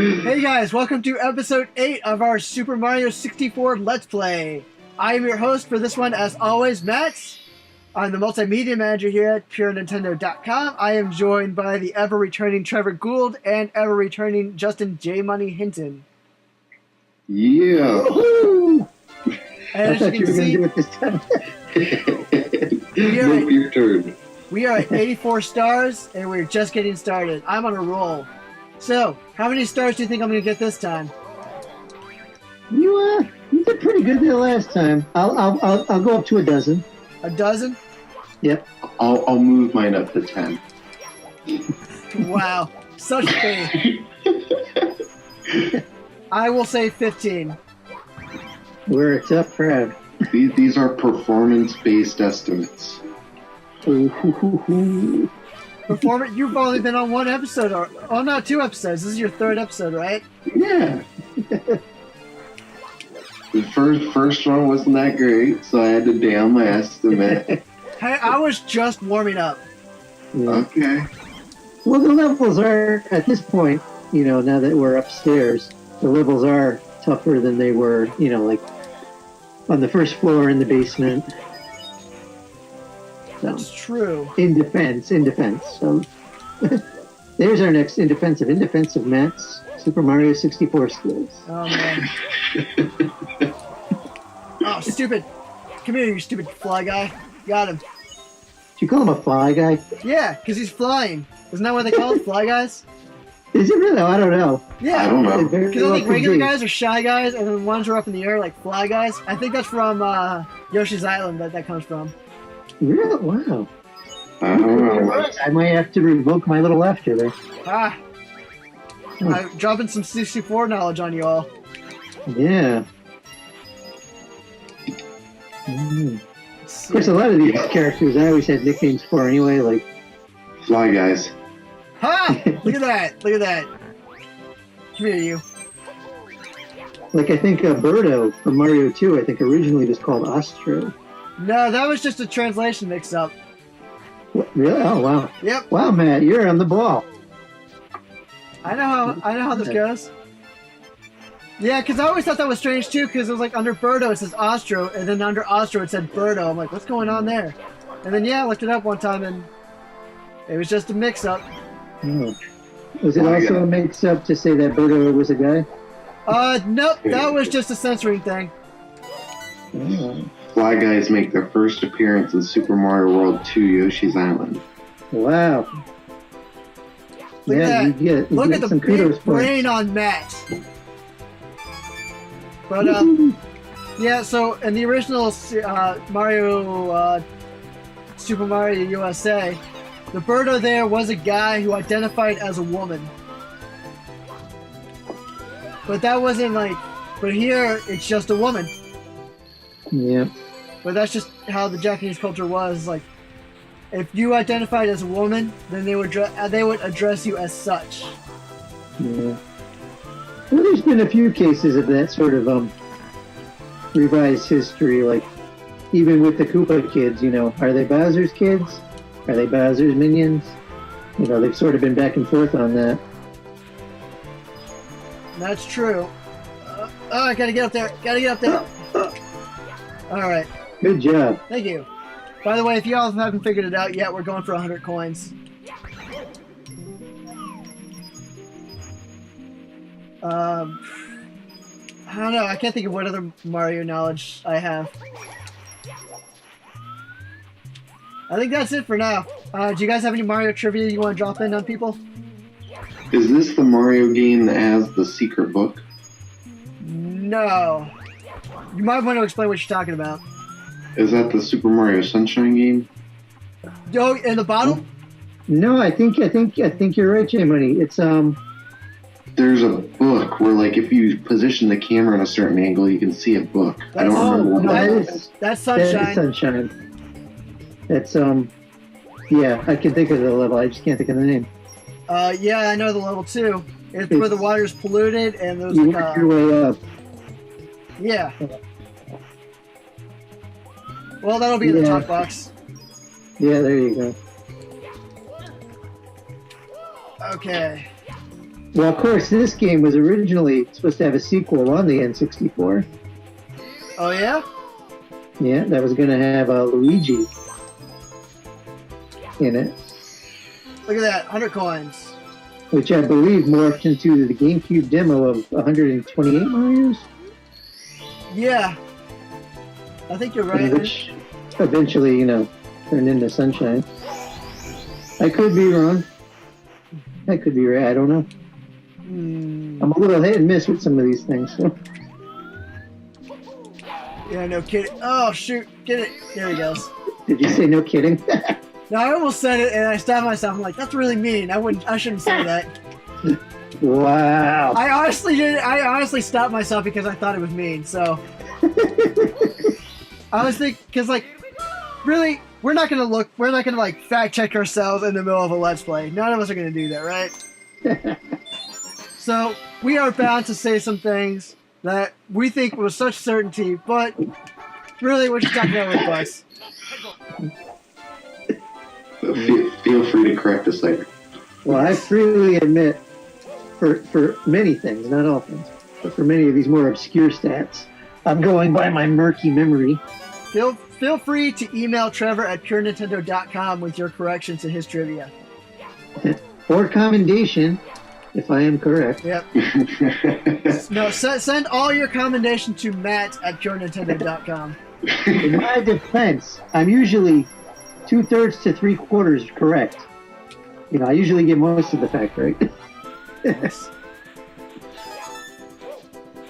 Hey guys, welcome to episode 8 of our Super Mario 64 Let's Play. I am your host for this one, as always, Matt. I'm the multimedia manager here at PureNintendo.com. I am joined by the ever-returning Trevor Gould and ever-returning Justin J. Money Hinton. Yeah. And I thought you were going to do it this time. Your turn. We are at 84 stars, and we're just getting started. I'm on a roll. So, how many stars do you think I'm going to get this time? You did pretty good the last time. I'll go up to a dozen. A dozen? Yep. I'll move mine up to 10. Wow, such faith. I will say 15. We're a tough crowd. These are performance-based estimates. Performance? You've only been on one episode, or oh no, 2 episodes. This is your 3rd episode, right? Yeah. The first one wasn't that great, so I had to down my estimate. Hey, I was just warming up. Yeah. Okay. Well, the levels are, at this point, now that we're upstairs, the levels are tougher than they were, like on the first floor in the basement. That's true. In defense. So there's our next in defense of Matt's Super Mario 64 skills. Oh man. Oh, stupid. Come here, you stupid fly guy. Got him. Did you call him a fly guy? Yeah, because he's flying. Isn't that what they call it, fly guys? Is it really? I don't know. Yeah. I don't know. Because I think regular guys are shy guys, and then the ones who are up in the air like fly guys. I think that's from Yoshi's Island that comes from. Really? Wow. I don't know. I might have to revoke my little laughter there. I'm dropping some 64 knowledge on you all. Yeah. Of course, a lot of these characters I always had nicknames for anyway, like... Fly guys. Ha! Look at that! Look at that! Come here, you. Like, I think Birdo from Mario 2, I think originally was called Ostro. No, that was just a translation mix-up. What, really? Oh, wow. Yep. Wow, Matt, you're on the ball. I know how this goes. Yeah, because I always thought that was strange too, because it was like under Birdo it says Ostro, and then under Ostro it said Birdo. I'm like, what's going on there? And then I looked it up one time, and it was just a mix-up. Oh. Was it also a mix-up to say that Birdo was a guy? Nope, that was just a censoring thing. Oh. Fly guys make their first appearance in Super Mario World 2 Yoshi's Island. Wow. Look at that. Look at the some kudos big brain on Matt. But, yeah, so in the original Mario, Super Mario USA, the Birdo there was a guy who identified as a woman. But that wasn't but here it's just a woman. Yeah. But that's just how the Japanese culture was. Like, if you identified as a woman, then they would address you as such. Yeah. Well, there's been a few cases of that sort of revised history, like even with the Koopa kids, are they Bowser's kids? Are they Bowser's minions? They've sort of been back and forth on that. That's true. I gotta get up there. Alright. Good job. Thank you. By the way, if you all haven't figured it out yet, we're going for 100 coins. I don't know. I can't think of what other Mario knowledge I have. I think that's it for now. Do you guys have any Mario trivia you want to drop in on people? Is this the Mario game that has the secret book? No. You might want to explain what you're talking about. Is that the Super Mario Sunshine game? Oh, in the bottle? No, I think you're right, J Money. It's There's a book where, if you position the camera in a certain angle, you can see a book. I don't remember what that is. That's Sunshine. That is Sunshine. That's yeah, I can think of the level. I just can't think of the name. Yeah, I know the level too. It's where the water's polluted and there's you work your way up. Yeah. Well, that'll be in the top box. Yeah, there you go. Okay. Well, of course, this game was originally supposed to have a sequel on the N64. Oh, yeah? Yeah, that was going to have Luigi in it, Look at that, 100 coins. which I believe morphed into the GameCube demo of 128 Marios, Yeah. I think you're right. which eventually, turned into Sunshine. I could be wrong. I could be right. I don't know. I'm a little hit and miss with some of these things. So. Yeah, no kidding. Oh, shoot. Get it. There he goes. Did you say no kidding? No, I almost said it, and I stopped myself. I'm like, that's really mean. I shouldn't say that. Wow. I honestly did. I honestly stopped myself because I thought it was mean. So I was thinking, because really, we're not gonna fact check ourselves in the middle of a let's play. None of us are gonna do that, right? So we are bound to say some things that we think with such certainty, but really, we're just talking about with us. Feel free to correct us later. Well, I freely admit, for many things, not all things, but for many of these more obscure stats, I'm going by my murky memory. Feel free to email Trevor at purenintendo.com with your corrections to his trivia. Or commendation, if I am correct. Yep. No, send all your commendation to Matt at purenintendo.com. In my defense, I'm usually 2/3 to 3/4 correct. I usually get most of the fact right. Yes.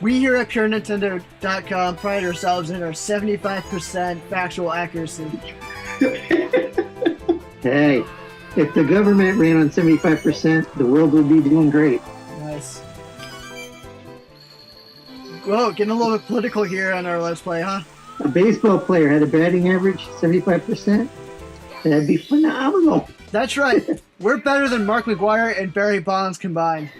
We here at purenintendo.com pride ourselves in our 75% factual accuracy. Hey, if the government ran on 75%, the world would be doing great. Nice. Whoa, getting a little bit political here on our Let's Play, huh? A baseball player had a batting average 75%. That'd be phenomenal. That's right. We're better than Mark McGwire and Barry Bonds combined.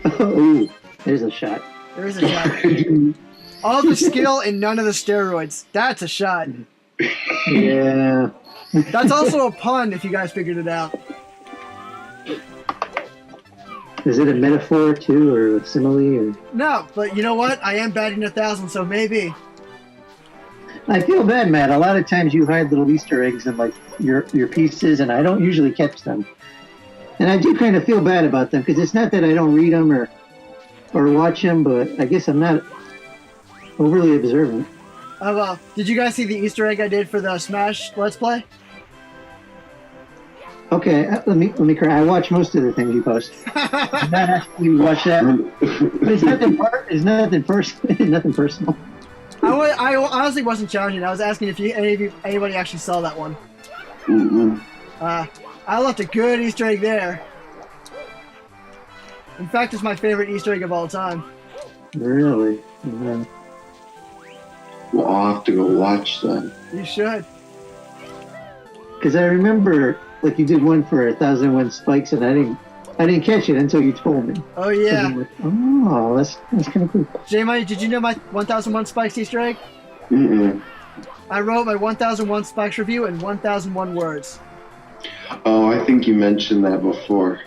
Oh, there's a shot. There's a shot. All the skill and none of the steroids. That's a shot. Yeah. That's also a pun if you guys figured it out. Is it a metaphor too, or a simile? Or... No, but you know what? I am batting 1,000, so maybe. I feel bad, Matt. A lot of times you hide little Easter eggs in your pieces, and I don't usually catch them. And I do kind of feel bad about them because it's not that I don't read them or watch them, but I guess I'm not overly observant. Oh well. Did you guys see the Easter egg I did for the Smash Let's Play? Okay, let me correct. I watch most of the things you post. I'm not asking you to watch that, but it's nothing personal. I honestly wasn't challenging. I was asking if anybody actually saw that one. Mm-mm. I left a good Easter egg there. In fact, it's my favorite Easter egg of all time. Really? Mm-hmm. Well, I'll have to go watch that. You should. Because I remember, you did one for 1,001 Spikes, and I didn't catch it until you told me. Oh yeah. Like, oh, that's kind of cool. J-Money, did you know my 1001 Spikes Easter egg? Mm-mm. I wrote my 1001 Spikes review in 1001 words. Oh, I think you mentioned that before.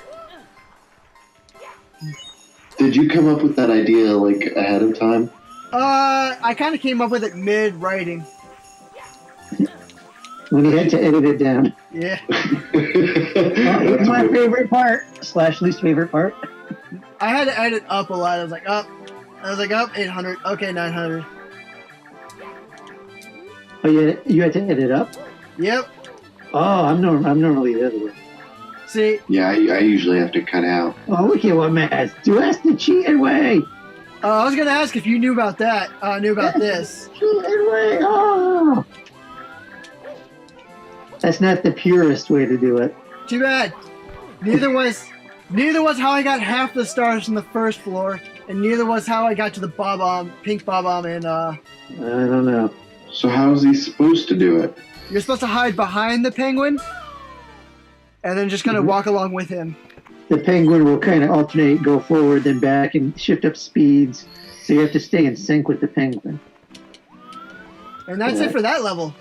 Did you come up with that idea ahead of time? I kind of came up with it mid-writing. When you had to edit it down. Yeah. It's my favorite part / least favorite part. I had to edit up a lot. I was like, up 800. Okay, 900. Oh, you had to edit up? Yep. Oh, I'm normally the other way. See? Yeah, I usually have to cut out. Oh, look at what Matt do. That's the cheated way. I was gonna ask if you knew about that. Knew about this. Cheated way. Oh. That's not the purest way to do it. Too bad. Neither was how I got half the stars from the first floor, and neither was how I got to the pink bob-omb in I don't know. So how is he supposed to do it? You're supposed to hide behind the penguin, and then just kind of walk along with him. The penguin will kind of alternate, go forward, then back, and shift up speeds. So you have to stay in sync with the penguin. And that's it for that level.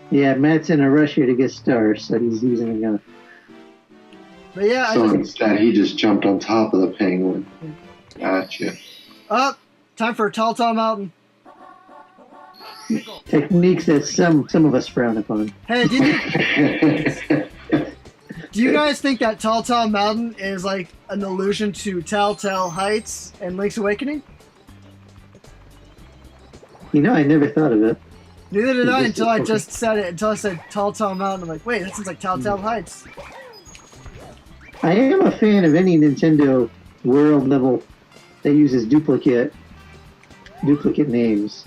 Yeah, Matt's in a rush here to get stars, so he's using But yeah, So instead, he just jumped on top of the penguin. Gotcha. Time for Tall Tall Mountain. Techniques that some of us frown upon. Hey, do you guys think that Tall Tall Mountain is like an allusion to Telltale Heights and Link's Awakening? You know, I never thought of it. Neither did I until I just said it. Until I said Tall Tall Mountain, I'm like, wait, that sounds like Telltale Heights. I am a fan of any Nintendo World level that uses duplicate names.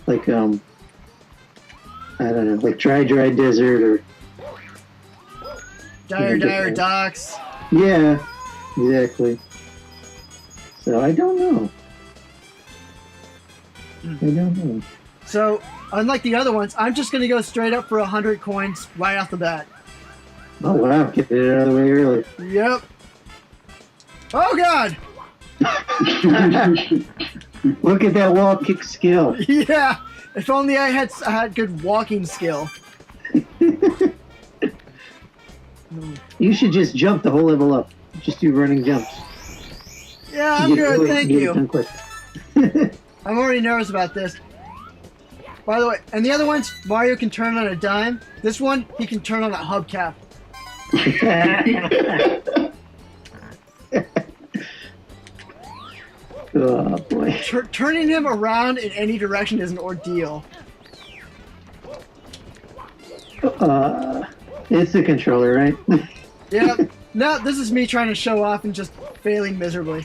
Like, I don't know, like Dry Desert or... Dire Docks. Yeah, exactly. So, I don't know. So, unlike the other ones, I'm just going to go straight up for 100 coins right off the bat. Oh, wow. Get it out of the way early. Yep. Oh, God! Look at that wall kick skill. Yeah. If only I had good walking skill. You should just jump the whole level up. Just do running jumps. Yeah, I'm good. Thank you. Quick. I'm already nervous about this. By the way, and the other ones, Mario can turn on a dime. This one, he can turn on a hubcap. Oh, boy. Turning him around in any direction is an ordeal. It's the controller, right? Yeah. No, this is me trying to show off and just failing miserably.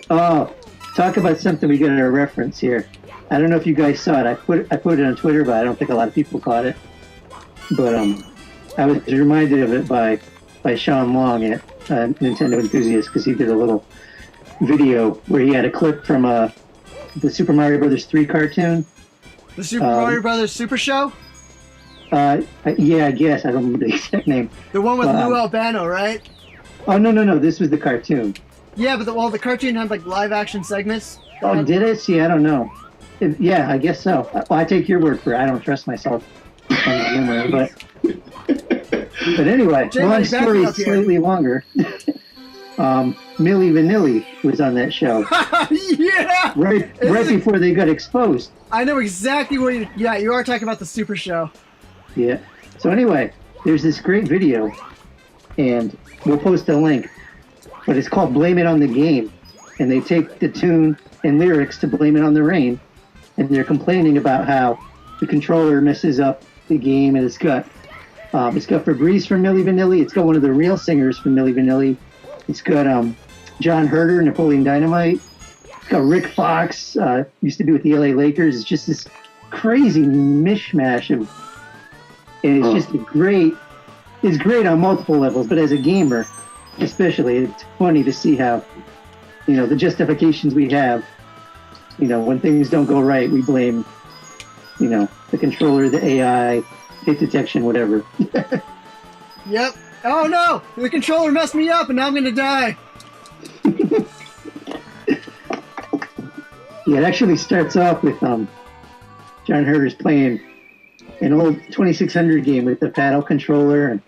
Oh, talk about something we got a reference here. I don't know if you guys saw it. I put it on Twitter, but I don't think a lot of people caught it. But I was reminded of it by Sean Long at Nintendo Enthusiast, because he did a little video where he had a clip from the Super Mario Brothers 3 cartoon. The Super Mario Brothers Super Show? Yeah, I guess. I don't remember the exact name. The one with Lou Albano, right? Oh, no. This was the cartoon. Yeah, but the cartoon had like live action segments. Oh, did it? See, I don't know. Yeah, I guess so. Well, I take your word for it. I don't trust myself on the memory, but anyway, long story slightly longer. Milli Vanilli was on that show. Yeah! Right before they got exposed. I know exactly what you... Yeah, you are talking about the Super Show. Yeah. So anyway, there's this great video, and we'll post a link, but it's called Blame It on the Game. And they take the tune and lyrics to Blame It on the Rain, and they're complaining about how the controller messes up the game, and it's got Fabrice from Milli Vanilli, it's got one of the real singers from Milli Vanilli, it's got John Herder, Napoleon Dynamite, it's got Rick Fox, used to be with the LA Lakers. It's just this crazy mishmash of, and it's just it's great on multiple levels, but as a gamer especially, it's funny to see how, the justifications we have, when things don't go right, we blame, the controller, the AI, hit detection, whatever. Yep. Oh no! The controller messed me up and now I'm gonna die! Yeah, it actually starts off with John Herder's playing an old 2600 game with the paddle controller, and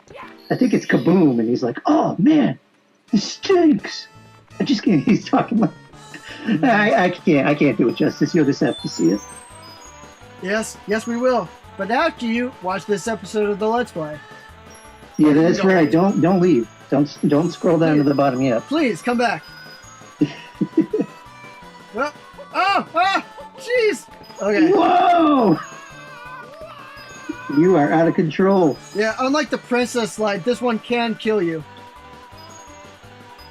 I think it's Kaboom, and he's like, "Oh man, this stinks." I just can't. He's talking like, I can't do it justice. You'll just have to see it. Yes, we will. But after you watch this episode of the Let's Play. Yeah, that's right. Don't leave. Don't scroll down to the bottom yet. Please come back. Jeez. Okay. Whoa! You are out of control. Yeah, unlike the princess slide, this one can kill you.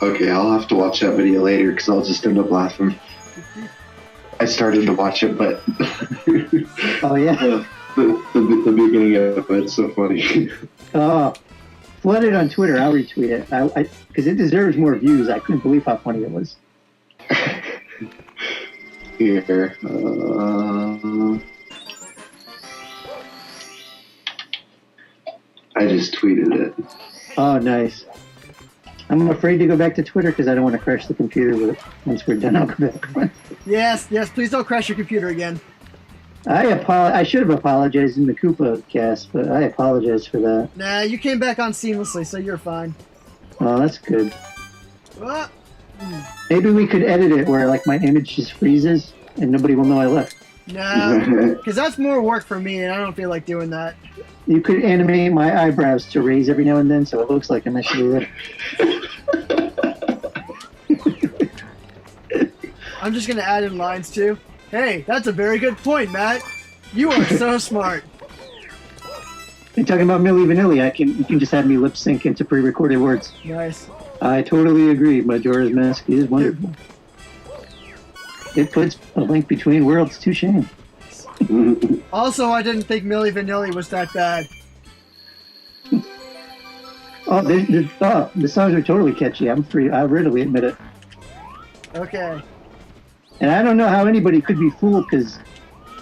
Okay, I'll have to watch that video later because I'll just end up laughing. I started to watch it, but oh yeah, the beginning of it's so funny. Oh, flood it on Twitter. I'll retweet it. Because it deserves more views. I couldn't believe how funny it was. Here, I just tweeted it. Oh, nice. I'm afraid to go back to Twitter because I don't want to crash the computer with it. Once we're done, I'll go back. Yes, please don't crash your computer again. I should have apologized in the Koopa cast, but I apologize for that. Nah, you came back on seamlessly, so you're fine. Oh, that's good. Ah. Maybe we could edit it where like my image just freezes and nobody will know I left. No, because that's more work for me, and I don't feel like doing that. You could animate my eyebrows to raise every now and then, so it looks like I'm actually there. I'm just gonna add in lines too. Hey, that's a very good point, Matt. You are so smart. You're talking about Milli Vanilli. You can just have me lip sync into pre-recorded words. Nice. I totally agree. Majora's Mask is wonderful. It puts a link between worlds to shame. Also, I didn't think Milli Vanilli was that bad. The songs are totally catchy. I'll readily admit it. Okay. And I don't know how anybody could be fooled because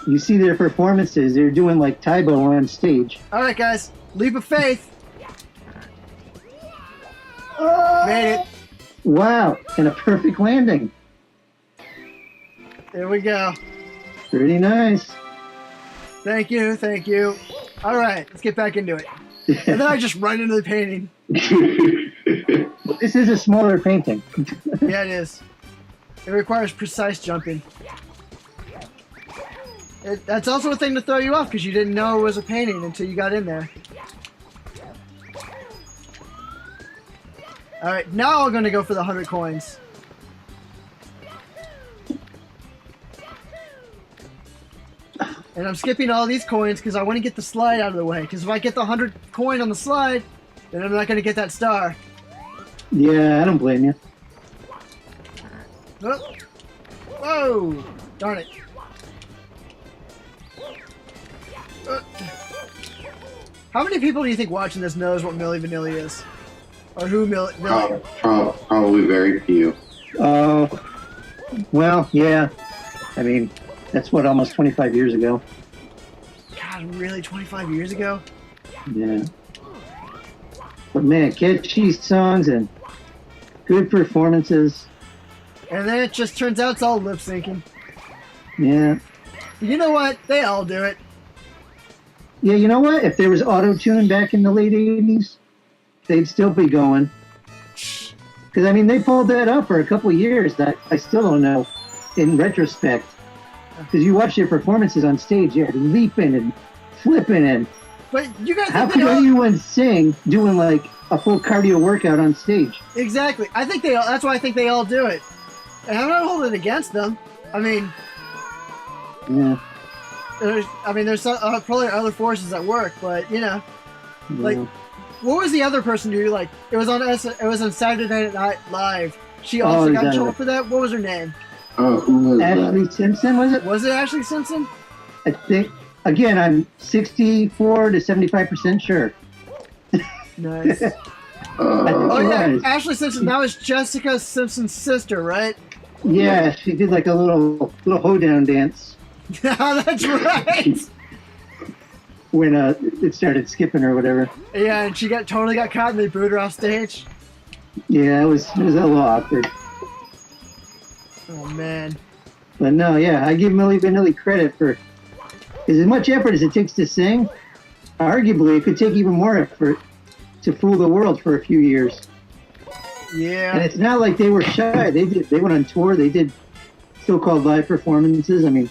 you see their performances. They're doing like Taibo on stage. All right, guys. Leap of faith. Made it. Wow. And a perfect landing. There we go. Pretty nice. Thank you, thank you. All right, let's get back into it. And then I just run into the painting. This is a smaller painting. Yeah, it is. It requires precise jumping. That's also a thing to throw you off because you didn't know it was a painting until you got in there. All right, now I'm going to go for the 100 coins. And I'm skipping all these coins because I want to get the slide out of the way. Because if I get the 100 coin on the slide, then I'm not going to get that star. Yeah, I don't blame you. Oh. Whoa! Darn it. How many people do you think watching this knows what Milli Vanilli is? Or who Milli... Probably very few. Oh, well, yeah. I mean, that's what, almost 25 years ago. God, really? 25 years ago? Yeah. But man, catchy songs and good performances. And then it just turns out it's all lip syncing. Yeah. You know what? They all do it. Yeah, you know what? If there was auto-tune back in the late 80s, they'd still be going. Because, I mean, they pulled that up for a couple of years that I still don't know in retrospect. Because you watch their performances on stage, they're leaping and flipping and... But you guys... How could anyone sing doing, like, a full cardio workout on stage? Exactly. I think they all... That's why I think they all do it. And I'm not holding it against them. I mean... Yeah. There's probably other forces at work, but, you know... Like... What was the other person who, like... It was on Saturday Night Live. She also got in trouble for that? What was her name? Oh, who was Ashley that? Simpson, was it? Was it Ashley Simpson? I think... Again, I'm 64 to 75% sure. Nice. Oh, yeah, Ashley Simpson. That was Jessica Simpson's sister, right? Yeah, she did like a little hoedown dance. That's right. When it started skipping or whatever. Yeah, and she totally got caught and they booed her off stage. Yeah, it was a little awkward. Oh, man. But no, yeah, I give Milli Vanilli credit for... As much effort as it takes to sing, arguably it could take even more effort to fool the world for a few years. Yeah. And it's not like they were shy. They went on tour. They did so-called live performances. I mean,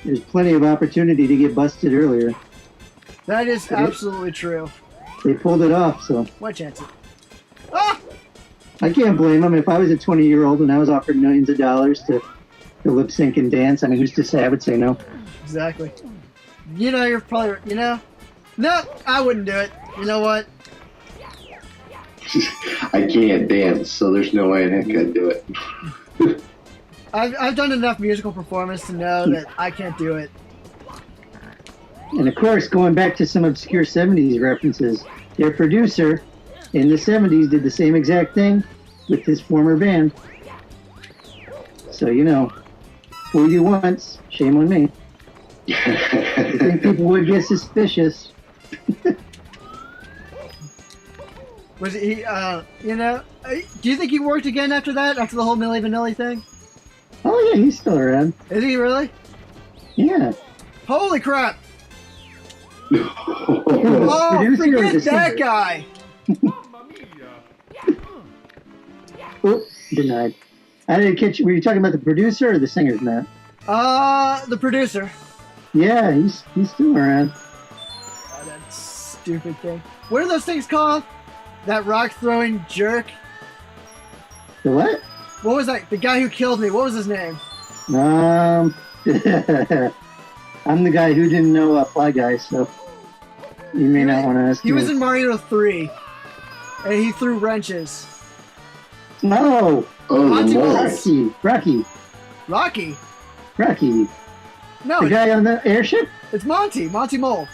there's plenty of opportunity to get busted earlier. That is absolutely true. They pulled it off, so... What chance? Ah! I can't blame them. If I was a 20-year-old and I was offered millions of dollars to lip sync and dance, I mean, who's to say? I would say no. Exactly. You know, you're probably, you know? No, I wouldn't do it. You know what? I can't dance, so there's no way I could do it. I've done enough musical performance to know that I can't do it. And of course, going back to some obscure 70s references, their producer in the 70s did the same exact thing with his former band. So, you know, fool you once, shame on me. I think people would get suspicious. Was he, you know, do you think he worked again after that, after the whole Milli Vanilli thing? Oh, yeah, he's still around. Is he really? Yeah. Holy crap! Oh, Oh, Producer or forget the that singer? guy! Oh, denied. I didn't catch. Were you talking about the producer or the singers, Matt? The producer. Yeah, he's still around. Oh, that stupid thing. What are those things called? That rock throwing jerk? The what? What was that? The guy who killed me. What was his name? I'm the guy who didn't know Fly Guy, so you may not want to ask He me. was in Mario 3. And he threw wrenches. No! oh, Monty the mole. Rocky. Rocky. No, The guy on the airship? it's Monty. Monty Mole.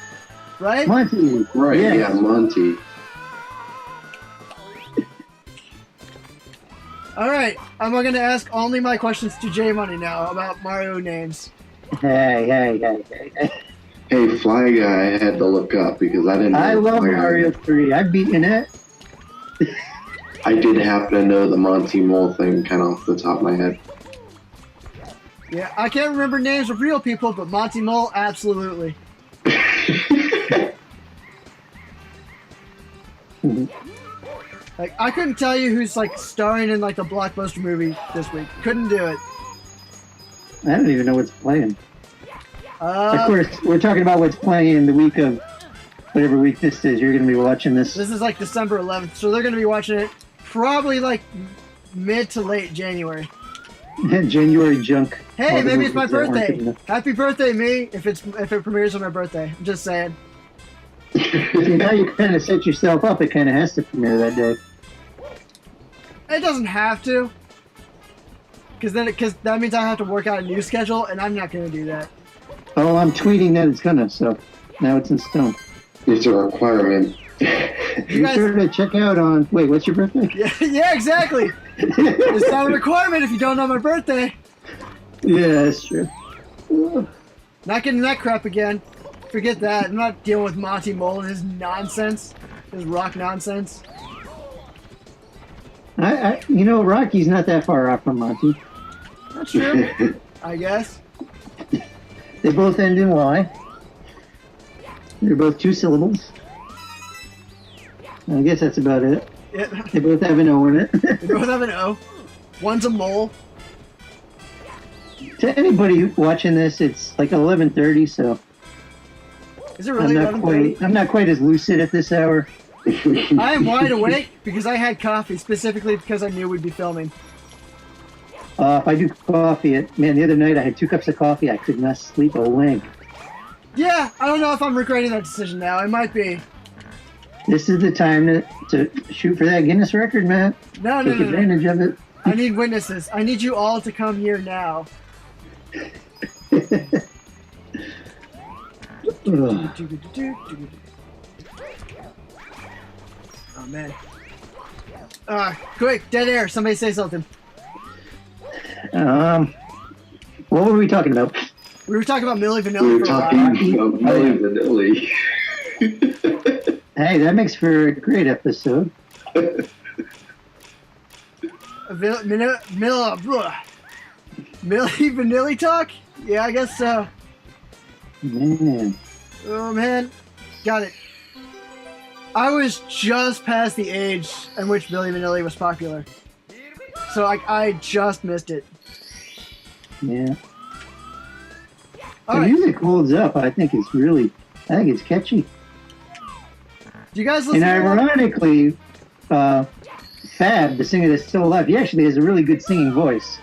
Right? Monty. Right, Yeah. yeah, Monty. Alright, I'm going to ask only my questions to J Money now about Mario names. Hey. Hey, Fly Guy, I had to look up because I didn't know. I love Fly Guy. Mario 3. I've beaten it. I did happen to know the Monty Mole thing kind of off the top of my head. Yeah, I can't remember names of real people, but Monty Mole, absolutely. Like, I couldn't tell you who's, like, starring in, like, the blockbuster movie this week. Couldn't do it. I don't even know what's playing. Of Uh, course, we're talking about what's playing in the week of whatever week this is. You're going to be watching this. this is, like, December 11th, so they're going to be watching it probably, like, mid to late January. January junk. Hey, All the maybe it's my movies that weren't birthday. good enough. Happy birthday, me, if it premieres on my birthday. I'm just saying. See, now you kind of set yourself up. It kind of has to premiere that day. It doesn't have to. Because that means I have to work out a new schedule, and I'm not going to do that. Oh, I'm tweeting that it's gonna, so now it's in stone. It's a requirement. Be guys- sure to check out on. Wait, what's your birthday? Yeah, exactly. It's not a requirement if you don't know my birthday. Yeah, that's true. Not getting that crap again. Forget that. I'm not dealing with Monty Mole and his nonsense. His rock nonsense. Rocky's not that far off from Monty. That's true, I guess. They both end in Y. They're both 2 syllables. I guess that's about it. Yeah, They both have an O in it. they both have an O. One's a mole. To anybody watching this, it's like 11:30, so Is it really 11:30? I'm not quite as lucid at this hour. I am wide awake because I had coffee, specifically because I knew we'd be filming. If I do coffee, the other night I had 2 cups of coffee. I could not sleep a wink. Yeah, I don't know if I'm regretting that decision now. I might be. This is the time to shoot for that Guinness record, man. No. Take advantage of it. I need witnesses. I need you all to come here now. Ugh. Oh, man. Quick, dead air. Somebody say something. What were we talking about? We were talking about Milli We Vanilli were for a while. talking about Milli Vanilli. Hey, that makes for a great episode. Milli Vanilli talk? Yeah, I guess so. Man. Oh, man. Got it. I was just past the age in which Milli Vanilli was popular. So I just missed it. Yeah. All The right. music holds up. I think it's catchy. Do you guys listen And to that? ironically, Fab, the singer that's still alive, he actually has a really good singing voice,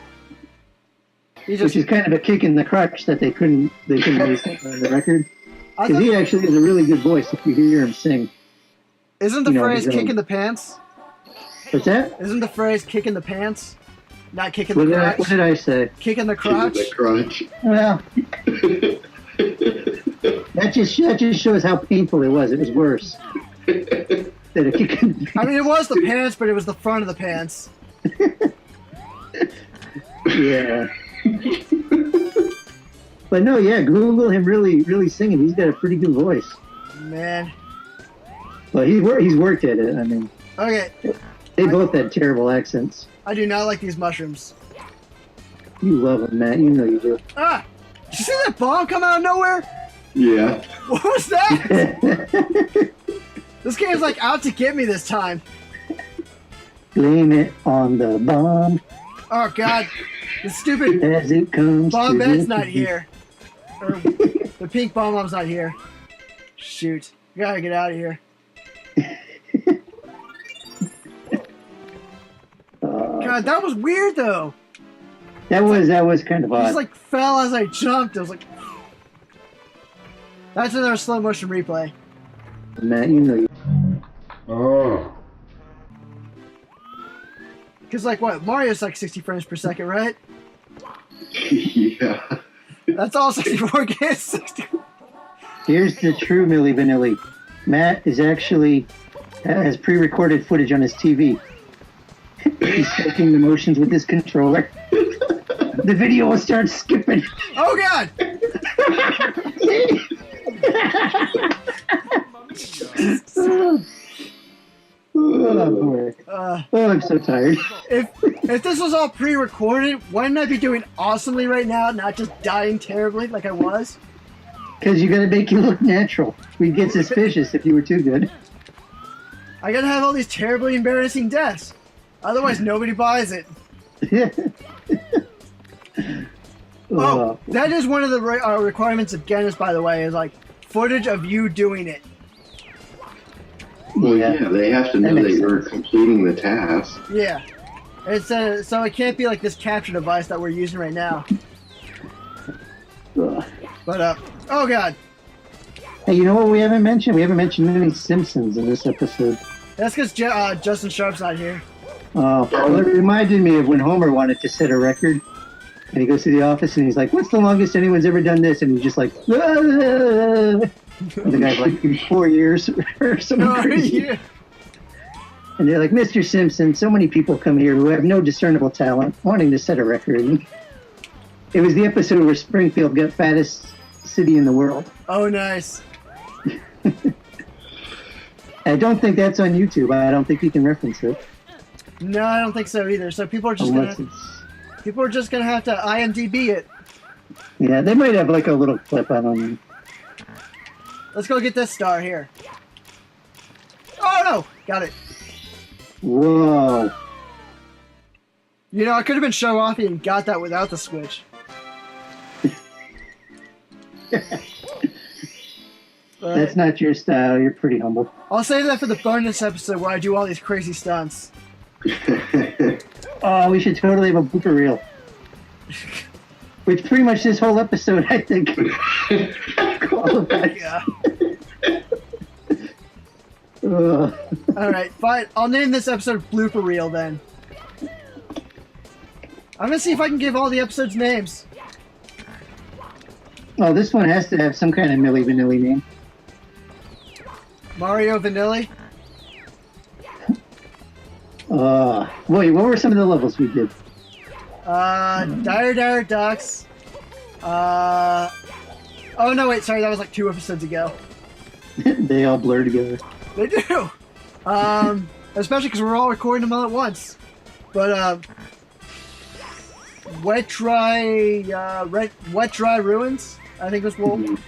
He which just, is kind of a kick in the crotch that they couldn't really sing on the record. I Because thought, he actually has a really good voice if you hear him sing. isn't the you know, phrase his own. "kick in the pants"? What's that? Isn't the phrase "kick in the pants"? Not kick in What the did, crotch. what did I say? Kick in the crotch. The crotch. Well, that just shows how painful it was. It was worse. Than a kick in I mean, it was the pants, but it was the front of the pants. Yeah. But no, yeah, Google him really singing. He's got a pretty good voice. Man. But he's worked at it. I mean, Okay, they both had terrible accents. I do not like these mushrooms. You love them, Matt. You know you do. Ah! Did you see that bomb come out of nowhere? Yeah. What was that? This game's like out to get me this time. Blame it on the bomb. Oh god, the stupid As it comes Bombette's not here. Or, the pink bomb's not here. Shoot, we gotta get out of here. God, that was weird though. That was kind of He odd. just like fell as I jumped. I was like, that's another slow motion replay. Matt, you know. Oh. Cause like what, Mario's like 60 frames per second, right? Yeah. That's all 64 games. 60. Here's the true Milli Vanilli. Matt is actually has pre-recorded footage on his TV. He's taking the motions with his controller. The video will start skipping. Oh god! Oh, boy. Oh, I'm so tired. If this was all pre-recorded, wouldn't I be doing awesomely right now, not just dying terribly like I was? Because you gotta make you look natural. We'd get suspicious if you were too good. I gotta have all these terribly embarrassing deaths. Otherwise, nobody buys it. Oh, that is one of the requirements of Guinness, by the way, is like footage of you doing it. Well, yeah, they have to know that you're completing the task. Yeah. It's so it can't be like this capture device that we're using right now. But oh god. Hey, you know what we haven't mentioned? We haven't mentioned any Simpsons in this episode. That's because Justin Sharp's not here. Oh, well, it reminded me of when Homer wanted to set a record. And he goes to the office and he's like, what's the longest anyone's ever done this? And he's just like, and the guy's like, 4 years or something crazy. Yeah. And they're like, Mr. Simpson, so many people come here who have no discernible talent wanting to set a record. And it was the episode where Springfield got fattest city in the world. Oh, nice. I don't think that's on YouTube. I don't think you can reference it. No, I don't think so either. So people are just gonna have to IMDb it. Yeah, they might have like a little clip. I don't know. Let's go get this star here. Oh no! Got it. Whoa. You know, I could have been show offy and got that without the switch. That's not your style. You're pretty humble. I'll save that for the bonus episode where I do all these crazy stunts. Oh, we should totally have a blooper reel. Which pretty much this whole episode, I think, qualifies. Yeah. Alright, fine. I'll name this episode Blooper Reel then. I'm gonna see if I can give all the episodes names. Oh, this one has to have some kind of Milli Vanilli name. Mario Vanilli. Wait, what were some of the levels we did? Dire Ducks. Oh no, wait, sorry, that was like 2 episodes ago. They all blur together. They do. Especially because we're all recording them all at once. But Wet Dry Ruins, I think was one.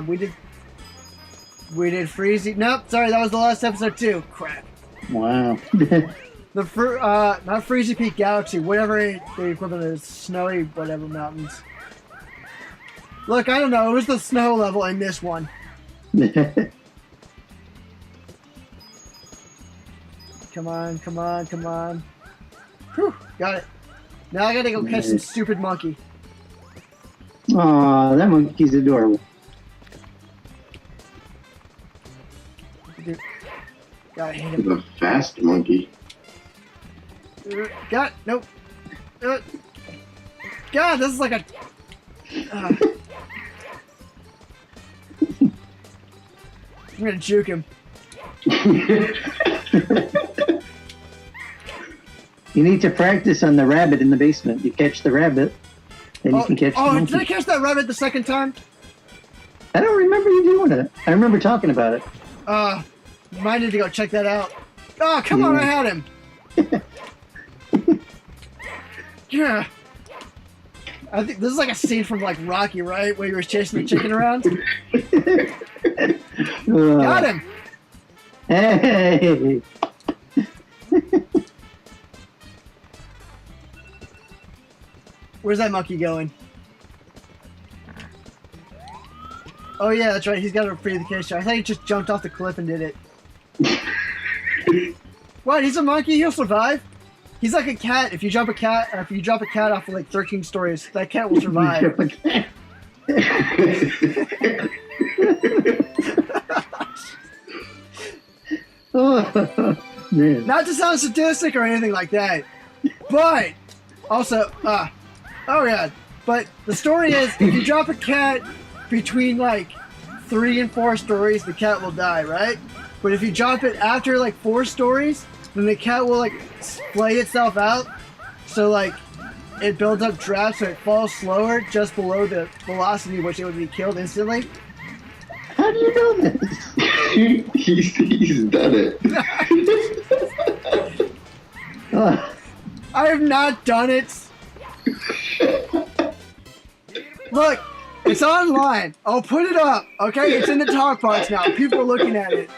We did Freezy. Nope, sorry, that was the last episode too. Crap. Wow. Not Freezy Peak Galaxy, whatever the equivalent is, snowy whatever mountains. Look, I don't know, it was the snow level in this one. Come on, come on, come on. Whew, got it. Now I gotta go catch some stupid monkey. Aw, that monkey's adorable. God, I hate him. The fast monkey. God, nope. God, this is like a... I'm gonna juke him. You need to practice on the rabbit in the basement. You catch the rabbit, then you can catch the monkey. Did I catch that rabbit the second time? I don't remember you doing it. I remember talking about it. Might need to go check that out. Oh, come on, I had him. Yeah. I think this is like a scene from like Rocky, right? Where he was chasing the chicken around. Got him. Hey. Where's that monkey going? Oh yeah, that's right. He's got to free the cage. I thought he just jumped off the cliff and did it. What? He's a monkey. He'll survive. He's like a cat. If you drop a cat off of like 13 stories, that cat will survive. Oh, man. Not to sound sadistic or anything like that, but also, oh god. But the story is, if you drop a cat between like 3 and 4 stories, the cat will die, right? But if you drop it after like 4 stories, then the cat will like splay itself out. So like it builds up draft, so it falls slower, just below the velocity which it would be killed instantly. How do you know this? he's done it. I have not done it. Look, it's online. I'll put it up. Okay, it's in the talk box now. People are looking at it.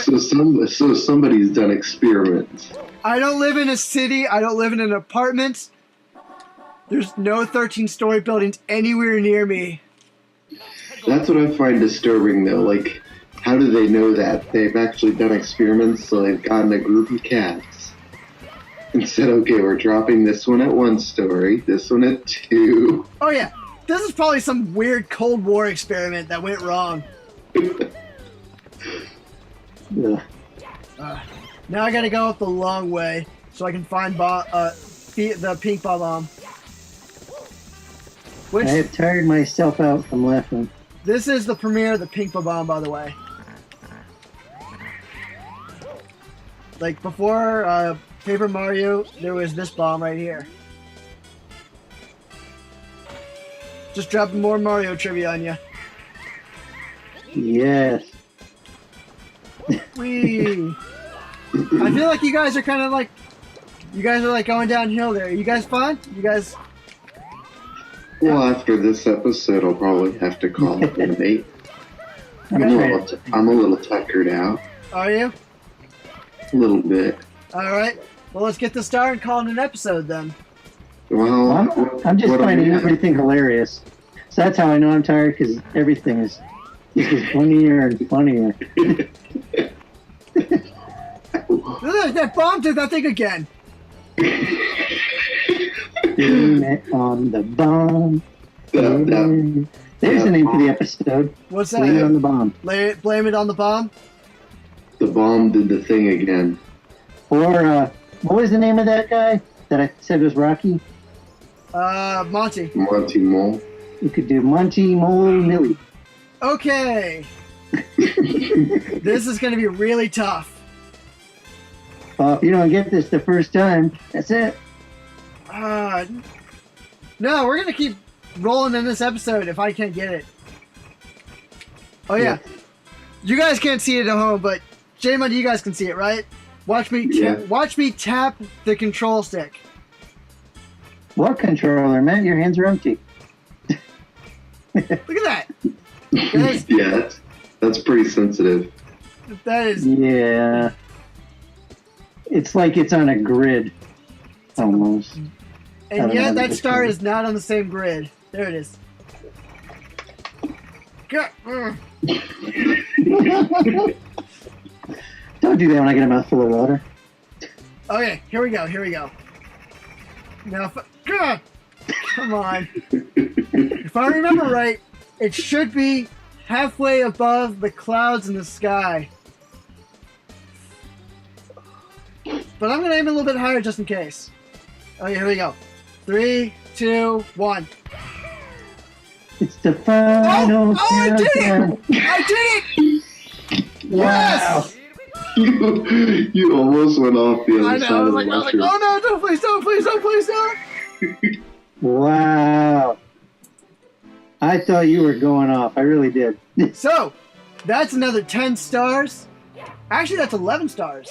So somebody's done experiments. I don't live in a city. I don't live in an apartment. There's no 13-story buildings anywhere near me. That's what I find disturbing, though. Like, how do they know that? They've actually done experiments, so they've gotten a group of cats and said, okay, we're dropping this one at 1 story, this one at 2. Oh, yeah. This is probably some weird Cold War experiment that went wrong. Yeah. Now I gotta go up the long way so I can find the pink bomb. Which, I have tired myself out from laughing. this is the premiere of the pink bomb, by the way. Like before Paper Mario, there was this bomb right here. Just dropping more Mario trivia on you. Yes. Whee! I feel like you guys are kind of like, going downhill there. You guys fun? You guys? Well, after this episode, I'll probably have to call it an 8. I'm a little tuckered out. Are you? A little bit. Alright. Well, let's get the star and call it an episode then. Well, I'm just what do finding we have? everything hilarious. So that's how I know I'm tired, because everything is just funnier and funnier. Look, that bomb did that thing again. Blame it on the bomb. There's the name for the episode. What's Blame it on that? the bomb. Blame it on the bomb? The bomb did the thing again. Or, what was the name of that guy that I said was Rocky? Monty. Monty Mole. You could do Monty, Mole, Milli. Okay. This is going to be really tough. If you don't get this the first time, that's it. No, we're going to keep rolling in this episode if I can't get it. Oh, yeah. You guys can't see it at home, but J-Mon, you guys can see it, right? Watch me tap the control stick. What controller, man? Your hands are empty. Look at that. Guys, Yeah, that's pretty sensitive. that is... Yeah. It's like it's on a grid. Almost. And yet that star is not on the same grid. There it is. Don't do that when I get a mouthful of water. Okay, here we go. Now, God, come on. If I remember right, it should be halfway above the clouds in the sky. But I'm going to aim a little bit higher just in case. Okay, here we go. 3, 2, 1. It's the final I did it! countdown. I did it! Wow. Yes! You almost went off the I other know, side I of was the like, mushroom. oh no, don't, please don't. Wow. I thought you were going off. I really did. So, that's another 10 stars. Actually, that's 11 stars.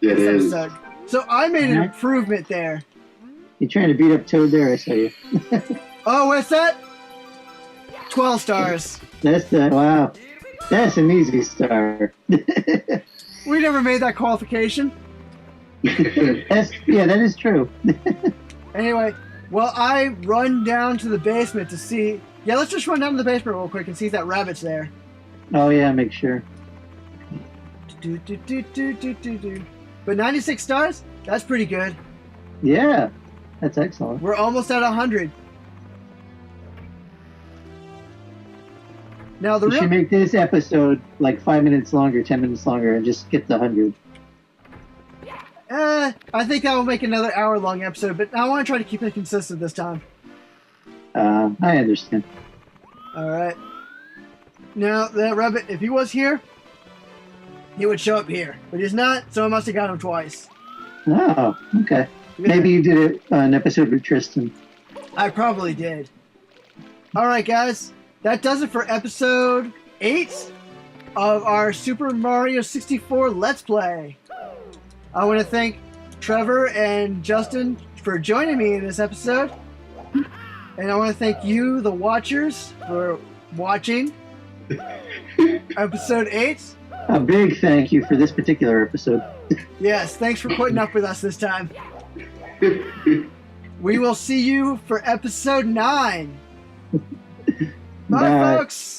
It this is. episode. So I made an improvement there. You trying to beat up Toad there? I saw you. Oh, what's that? 12 stars. Wow. That's an easy star. We never made that qualification. That is true. Anyway, well, I run down to the basement to see. Yeah, let's just run down to the basement real quick and see if that rabbit's there. Oh yeah, make sure. But 96 stars? That's pretty good. Yeah, that's excellent. We're almost at 100. Now the We real should make this episode like 5 minutes longer, 10 minutes longer, and just skip the 100. I think that will make another hour-long episode, but I want to try to keep it consistent this time. I understand. All right. Now, that rabbit, if he was here, he would show up here. But he's not, so I must have got him twice. Oh, okay. Maybe you did an episode with Tristan. I probably did. All right, guys. That does it for episode 8 of our Super Mario 64 Let's Play. I want to thank Trevor and Justin for joining me in this episode. And I want to thank you, the watchers, for watching episode 8. A big thank you for this particular episode. Yes, thanks for putting up with us this time. We will see you for episode 9. Bye, folks.